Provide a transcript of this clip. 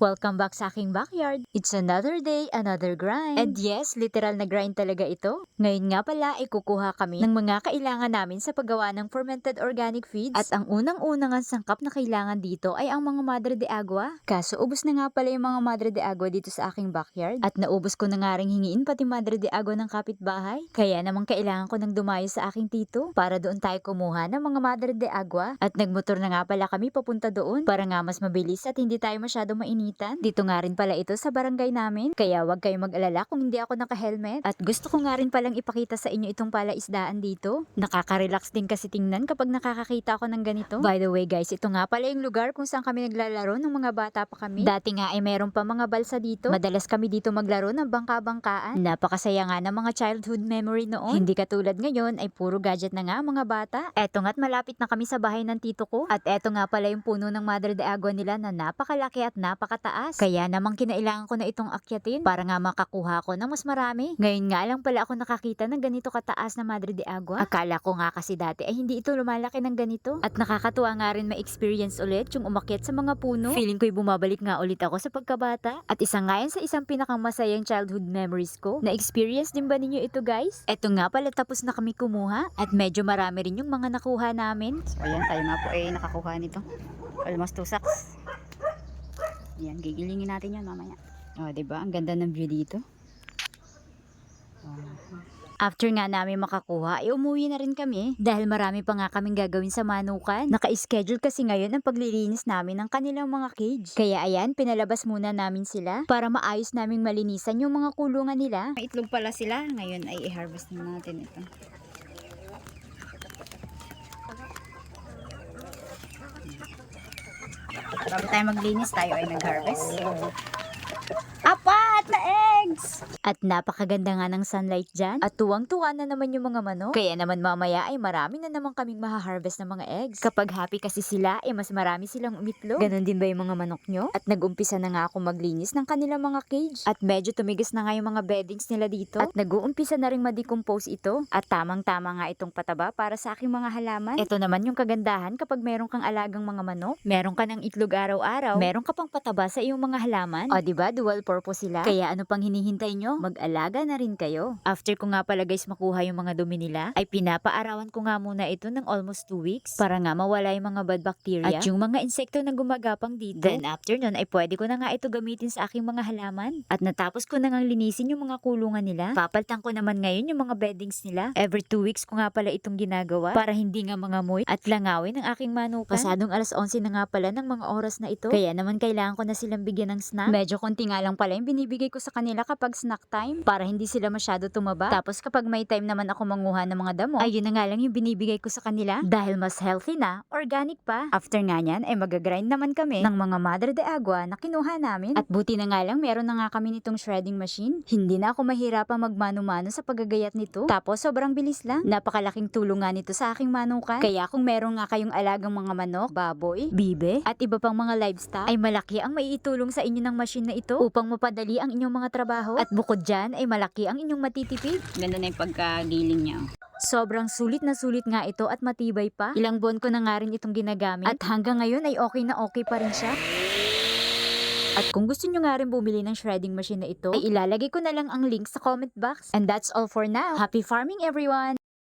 Welcome back sa aking backyard. It's another day, another grind. And yes, literal na grind talaga ito. Ngayon nga pala ay kukuha kami ng mga kailangan namin sa paggawa ng fermented organic feeds. At ang unang-unang sangkap na kailangan dito ay ang mga madre de agua. Kaso ubos na nga pala yung mga madre de agua dito sa aking backyard. At naubos ko na nga ring hingiin pati madre de agua ng kapitbahay. Kaya naman kailangan ko ng dumayo sa aking tito para doon tayo kumuha ng mga madre de agua. At nagmotor na nga pala kami papunta doon para nga mas mabilis at hindi tayo masyado mainit. Dito nga rin pala ito sa barangay namin, kaya wag kayong mag-alala kung hindi ako naka-helmet. At gusto ko nga rin palang ipakita sa inyo itong palaisdaan dito. Nakaka-relax din kasi tingnan kapag nakakakita ako ng ganito. By the way guys, ito nga pala yung lugar kung saan kami naglalaro nung mga bata pa kami. Dati nga ay meron pa mga balsa dito. Madalas kami dito maglaro ng bangka-bangkaan. Napakasaya nga ng mga childhood memory noon. Hindi katulad ngayon ay puro gadget na nga mga bata. Eto nga't malapit na kami sa bahay ng tito ko. At eto nga pala yung puno ng Madre de Agua nila na napakalaki at napakataas. Kaya namang kinailangan ko na itong akyatin para nga makakuha ko ng mas marami. Ngayon nga lang pala ako nakakita ng ganito kataas na Madre de Agua. Akala ko nga kasi dati ay hindi ito lumalaki ng ganito. At nakakatuwa nga rin ma-experience ulit yung umakyat sa mga puno. Feeling ko'y bumabalik nga ulit ako sa pagkabata. At isa nga yan sa isang pinakamasayang childhood memories ko. Na-experience din ba ninyo ito guys? Eto nga pala tapos na kami kumuha. At medyo marami rin yung mga nakuha namin. So ayan, tayo nga po ay nakakuha nito. Almost 2 sacks. Ayan, gigilingin natin yun mamaya. O, diba? Ang ganda ng view dito. After nga namin makakuha, ay umuwi na rin kami dahil marami pa nga kaming gagawin sa manukan. Naka-schedule kasi ngayon ang paglilinis namin ng kanilang mga cage. Kaya ayan, pinalabas muna namin sila para maayos naming malinisan yung mga kulungan nila. May itlog pala sila. Ngayon ay i-harvest na natin ito. Bago tayo maglinis, tayo ay nag-harvest. Apat na eggs! At napakaganda nga ng sunlight dyan. At tuwang-tuwa na naman yung mga manok. Kaya naman mamaya ay marami na naman kaming maha-harvest ng mga eggs. Kapag happy kasi sila, ay mas marami silang umitlog. Ganon din ba yung mga manok nyo? At nag-umpisa na nga ako maglinis ng kanilang mga cage. At medyo tumigas na nga yung mga beddings nila dito. At nag-uumpisa na rin ma-decompose ito. At tamang-tama nga itong pataba para sa aking mga halaman. Ito naman yung kagandahan kapag meron kang alagang mga manok. Meron ka ng itlog araw-araw. Meron ka pang pataba sa iyong mga halaman. O diba, dual purpose sila. Kaya ano pang hinihintay nyo? Mag-alaga na rin kayo. After ko nga pala guys makuha yung mga dumi nila, ay pinapaarawan ko nga muna ito ng almost 2 weeks para nga mawala yung mga bad bacteria at yung mga insekto na gumagapang dito. Then after nun ay pwede ko na nga ito gamitin sa aking mga halaman. At natapos ko na nga linisin yung mga kulungan nila. Papaltan ko naman ngayon yung mga beddings nila. Every 2 weeks ko nga pala itong ginagawa para hindi nga mga moy at langawin ng aking manukan. Pasadong alas 11 na nga pala ng mga oras na ito. Kaya naman kailangan ko na silang bigyan ng snack. Medyo konti nga lang pala yung binibigay ko sa kanila kapag snack time para hindi sila masyado tumaba. Tapos kapag may time naman ako manguha ng mga damo, ayun na nga lang yung binibigay ko sa kanila dahil mas healthy na, organic pa. After nga nyan ay magagrind naman kami ng mga madre de agua na kinuha namin. At buti na nga lang meron na nga kami nitong shredding machine. Hindi na ako mahirapang magmano-mano sa paggagayat nito. Tapos sobrang bilis lang. Napakalaking tulong nga nito sa aking manukan. Kaya kung meron nga kayong alagang mga manok, baboy, bibe, at iba pang mga livestock, ay malaki ang maiitulong sa inyo ng machine na ito upang mapadali ang inyong mga trabaho. At bukod dyan ay malaki ang inyong matitipid. Ganda na yung pagkagiling niya. Sobrang sulit na sulit nga ito at matibay pa. Ilang buwan ko na nga rin itong ginagamit. At hanggang ngayon ay okay na okay pa rin siya. At kung gusto nyo nga rin bumili ng shredding machine na ito, ay ilalagay ko na lang ang link sa comment box. And that's all for now. Happy farming everyone!